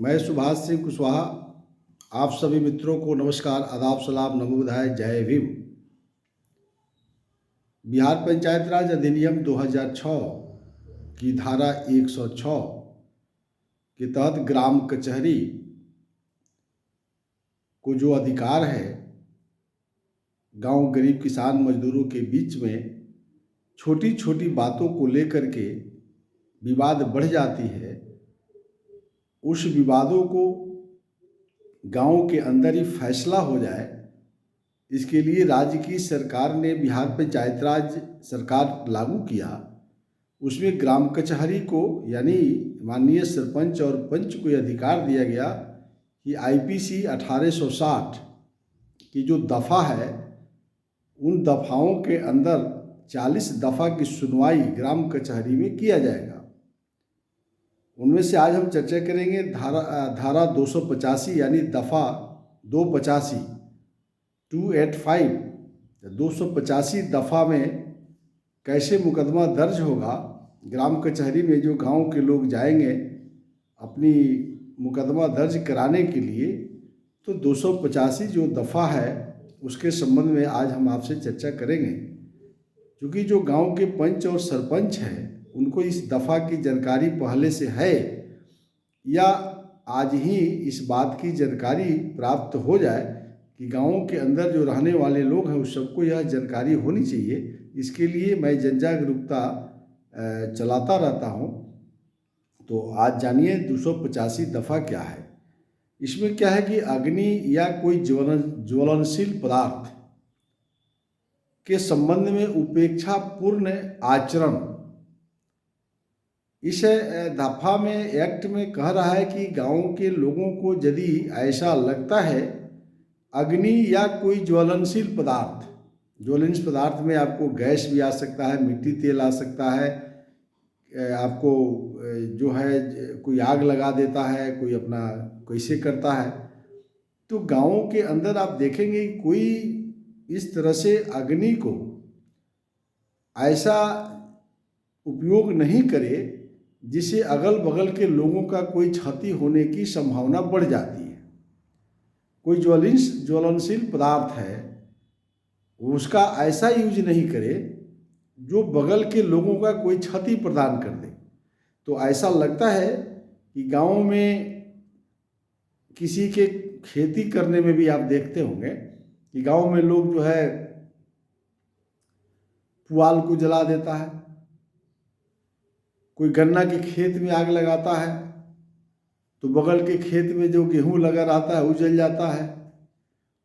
मैं सुभाष सिंह कुशवाहा आप सभी मित्रों को नमस्कार, आदाब, सलाम, नमो बुधाय, जय भीम। बिहार पंचायत राज अधिनियम 2006 की धारा 106 के तहत ग्राम कचहरी को जो अधिकार है, गांव गरीब किसान मजदूरों के बीच में छोटी छोटी बातों को लेकर के विवाद बढ़ जाती है, उस विवादों को गांव के अंदर ही फैसला हो जाए, इसके लिए राज्य की सरकार ने बिहार पंचायत राज सरकार लागू किया। उसमें ग्राम कचहरी को यानी माननीय सरपंच और पंच को यह अधिकार दिया गया कि आईपीसी 1860 की जो दफ़ा है, उन दफ़ाओं के अंदर 40 दफ़ा की सुनवाई ग्राम कचहरी में किया जाएगा। उनमें से आज हम चर्चा करेंगे धारा 285 यानी दफ़ा 285 285 दफ़ा में कैसे मुकदमा दर्ज होगा। ग्राम कचहरी में जो गांव के लोग जाएंगे अपनी मुकदमा दर्ज कराने के लिए, तो 285 जो दफ़ा है उसके संबंध में आज हम आपसे चर्चा करेंगे। क्योंकि जो गांव के पंच और सरपंच हैं उनको इस दफ़ा की जानकारी पहले से है या आज ही इस बात की जानकारी प्राप्त हो जाए कि गाँव के अंदर जो रहने वाले लोग हैं उस सबको यह जानकारी होनी चाहिए। इसके लिए मैं जन जागरूकता चलाता रहता हूँ। तो आज जानिए 285 दफ़ा क्या है। इसमें क्या है कि अग्नि या कोई ज्वलनशील पदार्थ के संबंध में उपेक्षापूर्ण आचरण, इस दफ़ा में एक्ट में कह रहा है कि गांव के लोगों को यदि ऐसा लगता है अग्नि या कोई ज्वलनशील पदार्थ में आपको गैस भी आ सकता है, मिट्टी तेल आ सकता है, आपको जो है कोई आग लगा देता है, कोई अपना कैसे करता है। तो गाँव के अंदर आप देखेंगे कोई इस तरह से अग्नि को ऐसा उपयोग नहीं करे जिससे अगल बगल के लोगों का कोई क्षति होने की संभावना बढ़ जाती है। कोई ज्वलनशील पदार्थ है उसका ऐसा यूज नहीं करे जो बगल के लोगों का कोई क्षति प्रदान कर दे। तो ऐसा लगता है कि गांव में किसी के खेती करने में भी आप देखते होंगे कि गांव में लोग जो है पुआल को जला देता है, कोई गन्ना के खेत में आग लगाता है तो बगल के खेत में जो गेहूं लगा रहता है वो जल जाता है।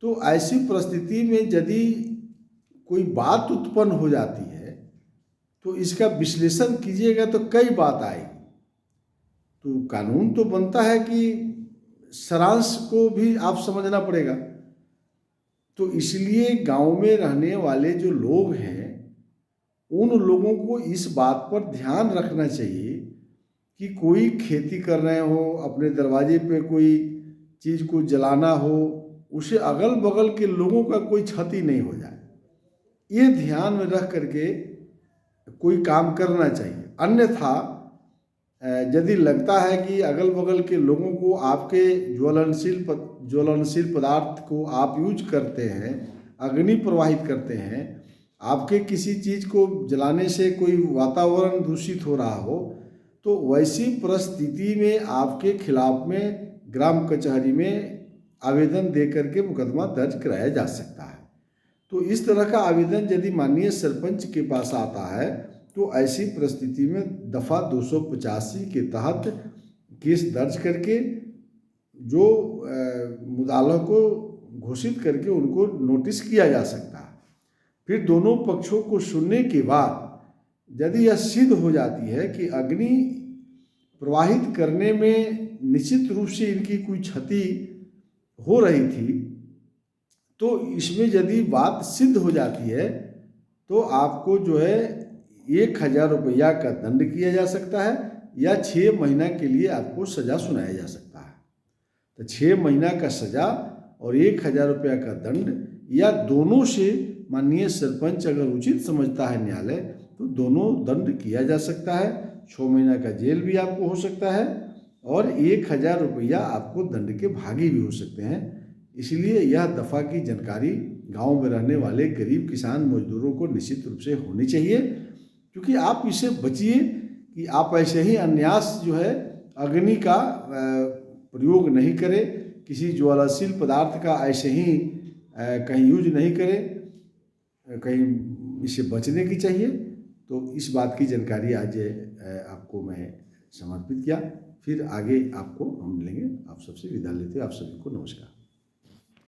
तो ऐसी परिस्थिति में यदि कोई बात उत्पन्न हो जाती है तो इसका विश्लेषण कीजिएगा तो कई बात आएगी। तो कानून तो बनता है कि सारांश को भी आप समझना पड़ेगा। तो इसलिए गांव में रहने वाले जो लोग हैं उन लोगों को इस बात पर ध्यान रखना चाहिए कि कोई खेती कर रहे हो, अपने दरवाजे पे कोई चीज़ को जलाना हो, उसे अगल बगल के लोगों का कोई क्षति नहीं हो जाए, ये ध्यान में रख करके कोई काम करना चाहिए। अन्यथा यदि लगता है कि अगल बगल के लोगों को आपके ज्वलनशील पदार्थ को आप यूज करते हैं, अग्नि प्रवाहित करते हैं, आपके किसी चीज़ को जलाने से कोई वातावरण दूषित हो रहा हो, तो वैसी परिस्थिति में आपके खिलाफ में ग्राम कचहरी में आवेदन दे करके मुकदमा दर्ज कराया जा सकता है। तो इस तरह का आवेदन यदि माननीय सरपंच के पास आता है तो ऐसी परिस्थिति में दफ़ा 285 के तहत केस दर्ज करके जो मुद्दाला को घोषित करके उनको नोटिस किया जा सकता है। फिर दोनों पक्षों को सुनने के बाद यदि यह सिद्ध हो जाती है कि अग्नि प्रवाहित करने में निश्चित रूप से इनकी कोई क्षति हो रही थी, तो इसमें यदि बात सिद्ध हो जाती है तो आपको जो है 1000 रुपया का दंड किया जा सकता है या 6 महीना के लिए आपको सज़ा सुनाया जा सकता है। तो 6 महीना का सज़ा और 1000 रुपया का दंड या दोनों से माननीय सरपंच अगर उचित समझता है न्यायालय तो दोनों दंड किया जा सकता है। 6 महीना का जेल भी आपको हो सकता है और 1,000 रुपया आपको दंड के भागी भी हो सकते हैं। इसलिए यह दफ़ा की जानकारी गांव में रहने वाले गरीब किसान मजदूरों को निश्चित रूप से होनी चाहिए, क्योंकि आप इससे बचिए कि आप ऐसे ही अन्यास जो है अग्नि का प्रयोग नहीं करें, किसी ज्वलनशील पदार्थ का ऐसे ही कहीं यूज नहीं करें, कहीं इससे बचने की चाहिए। तो इस बात की जानकारी आज आपको मैं समर्पित किया। फिर आगे आपको हम मिलेंगे। आप सबसे विदा लेते हैं। आप सभी को नमस्कार।